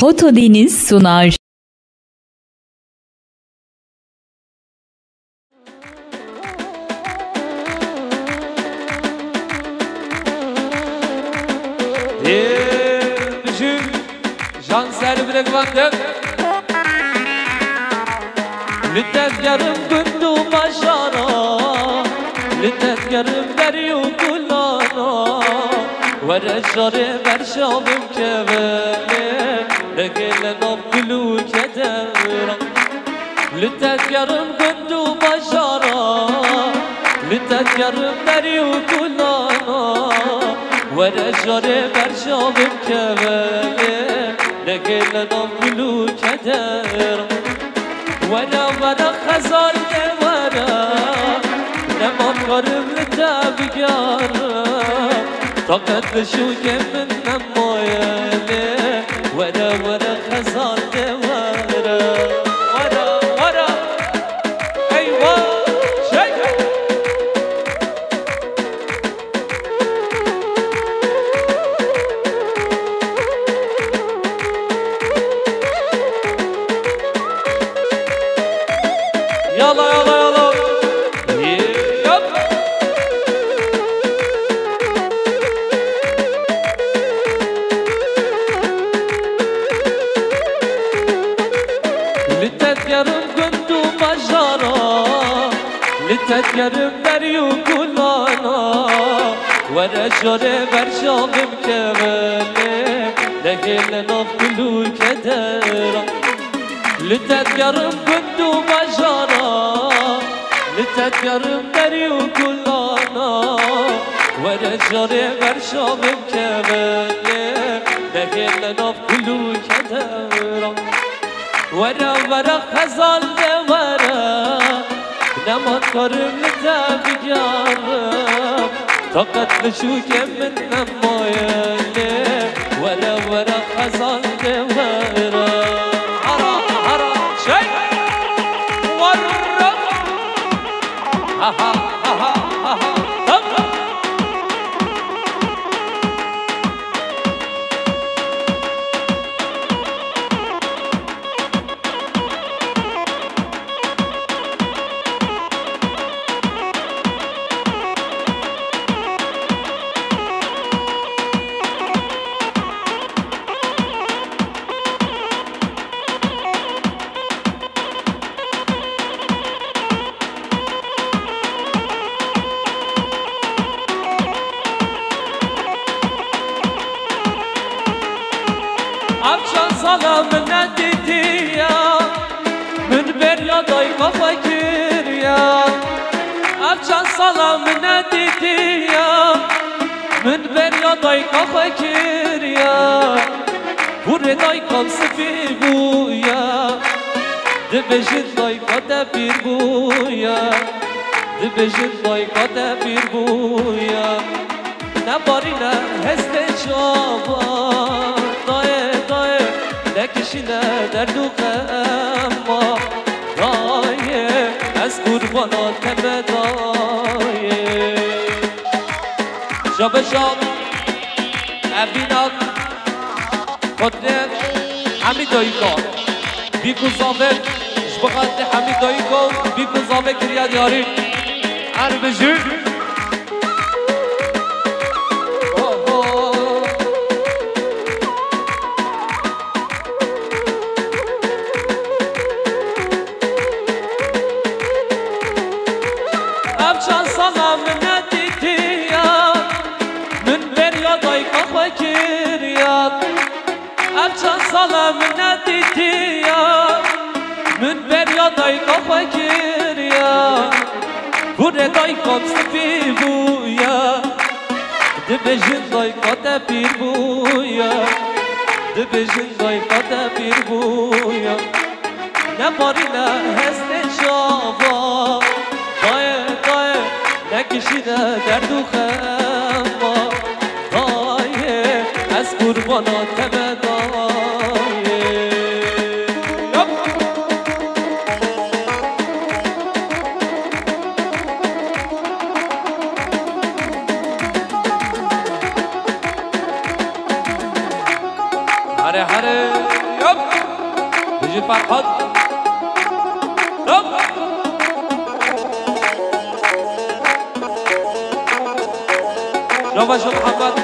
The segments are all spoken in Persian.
Foto Deniz sunar. Canser bırakmadım Lütfen yarım gündü başara Lütfen yarım veriyor kulana Vereşare verşalım kevene Regelen av gülü kedera Lütfen yarım gündü başara Lütfen yarım veriyor kulana Vereşare verşalım kevene لقينا نقولو كدر ولا خزان ورا لما قرب لتابقار طاقت نشوك من نمويالي ولا خزان ورا ايوه شيء يلا يلا يلا يلا لتذكرم كنت مجارا لتذكرم بريو كلانا ورجال برشاقم كمالي لقينا نفلو كدرا لتذكرم كنت مجارا لتذكرم بريو كلانا ورجال برشاقم كمالي لقينا نفلو كدرا ورا خزال ورا نما كرم لتابجارم طاقت نشوك من نمايالي ورا خزال ورا هرا شيء ورا ها ها ها ها ها Akşam salamına dedi ya Min beryaday fakir ya Akşam salamına dedi ya Min beryaday fakir ya Bureday kamsı bir bu ya Dibejin day kade bir bu ya Dibejin day kade bir bu ya Ne barine heste çaban نکشیده در دو قما دایه از قربانات بدایه شاب شاب ابینات خودت همی دایی کن بی کزاوه شبقات همی دایی کن بی کزاوه کریاد یاری هر بجور Abcan salamına dedi ya Min beryaday fakir ya Abcan salamına dedi ya Min beryaday fakir ya Bureday kapsı bir bu ya Dibejin day kate bir bu ya Dibejin day kate bir bu ya Ne barine heste şaban نکشیده در دو خما دایه از قربانات بدایه هره هره يب بيجي فرحات يب رواج محمد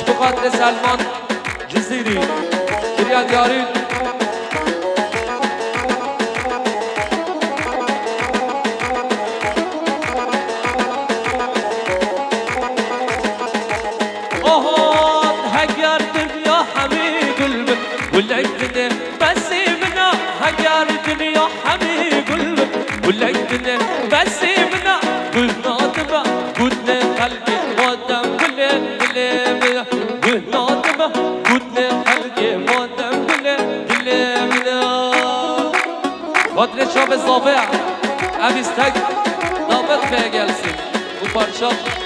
شبقات لسلمان جزيري كريان يارين ولكن بس منا هجار الدنيا حبيب قلبك ولكن بس منا قلنا تبع قلنا خلقي ودم قلنا قلنا قلنا تبع قلنا خلقي ودم قلنا قلنا قدر شاب الصابع أبي استق ضابط في جلسي وبرشا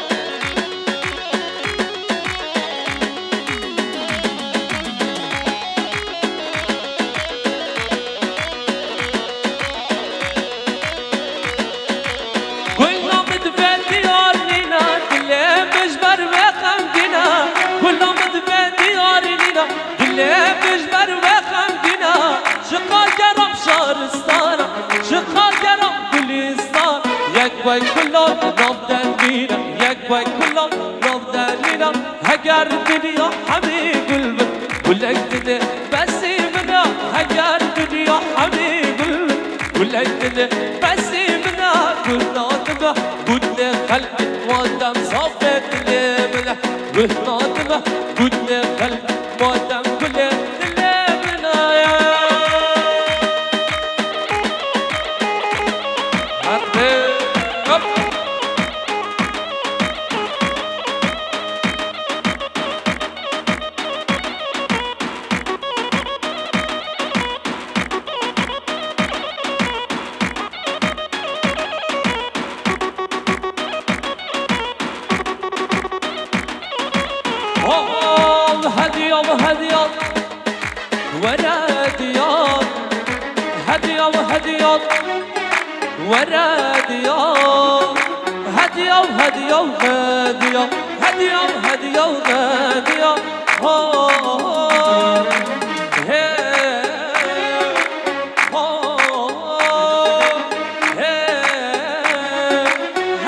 شقال جرم كلستان يكوي كلهم نبدأ بينا يكوي كلهم نبدأ بينا هجر الدنيا حبيب قلبك ولكن بس منا هجر الدنيا حبيب قلبك ولكن بس منا كنا تبع كنا خلق ودم صفت لمنا كنا تبع كنا خلق ودم كل ورا ديار هدية وهدية وهدية هدية وهدية وهدية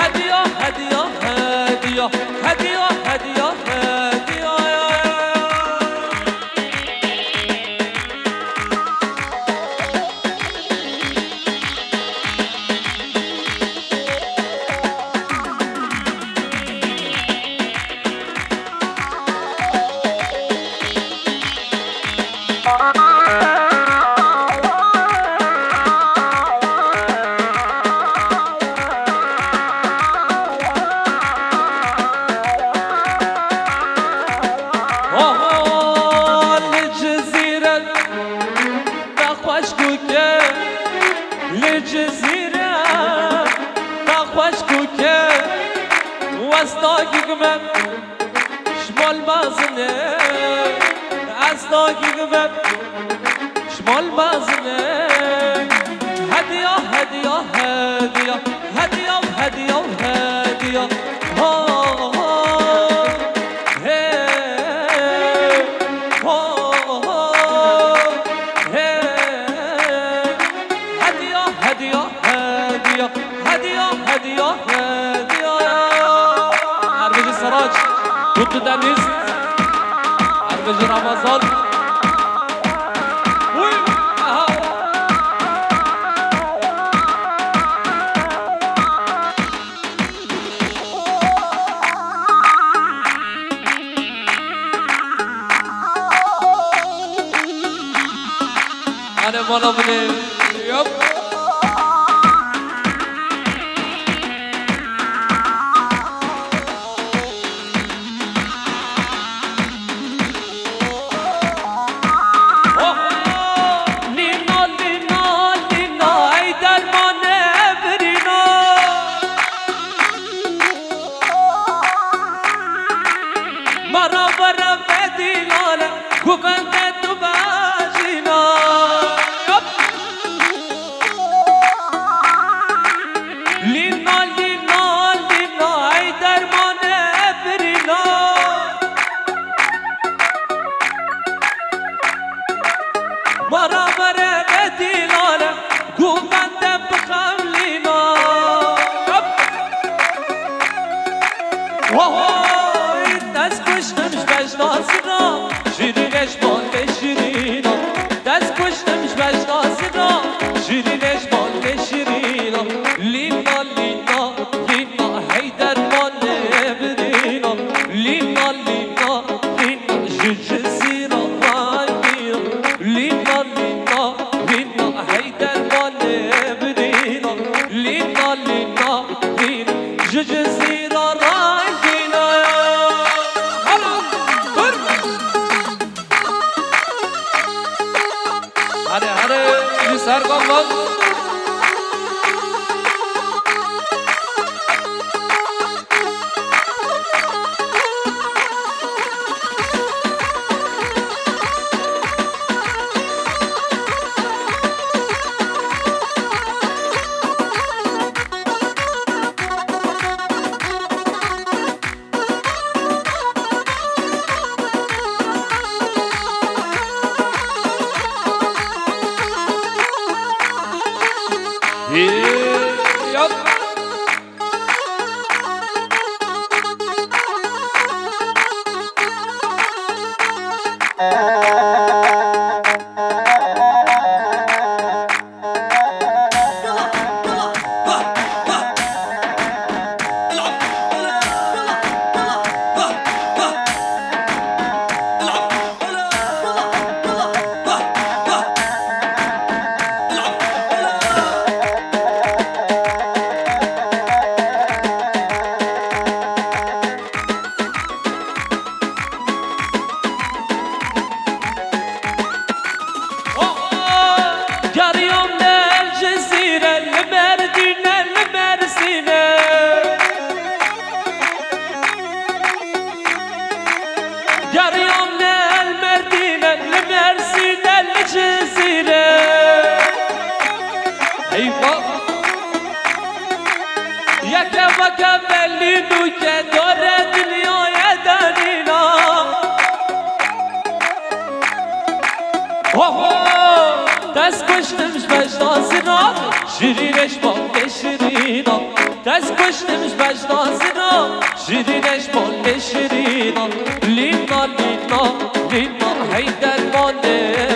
هدية هدية هدية هدية هدية شمال بازنه اسناگی گمم شمال بازنه هدیه هدیه هدیه هدیه هدیه هدیه هدیه هدیه هدیه هدیه سراج كنت دنيس عربج رمضان أنا مالا بني يب برابر بدیلاله گو بنده بخملینا وای دست کشتمش بشناسی را شیرینش مال شیرینا دست کشتمش بشناسی را شیرینش مال شیرینا لینا لینا لینا هیدر مانه برینا لینا لینا لینا ججزی را مانگینا لینا لینا لینا هیدر مانه برینا لینا لینا لینا ججزی را رنگینا هره هره سرگام باز دست کشتمش بشناسی را شیرینش مال شیرینا دست کشتمش بشناسی را شیرینش مال شیرینا لینا لینا لینا هیدر مانه